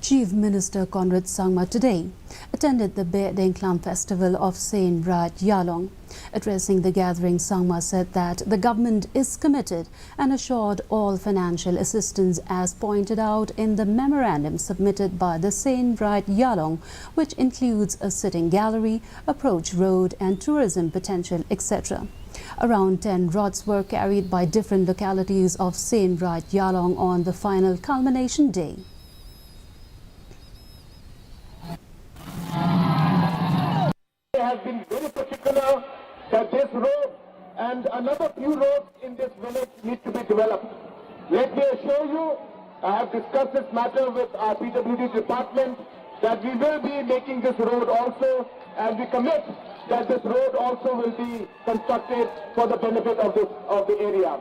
Chief Minister Conrad Sangma today attended the Behdeinkhlam festival of Saint Ialong. Addressing the gathering, Sangma said that the government is committed and assured all financial assistance as pointed out in the memorandum submitted by the Saint Ialong, which includes a sitting gallery, approach road and tourism potential, etc. Around 10 rods were carried by different localities of Saint Ialong on the final culmination day. Have been very particular that this road and another few roads in this village need to be developed. Let me assure you, I have discussed this matter with our PWD department that we will be making this road also, and we commit that this road also will be constructed for the benefit of the area.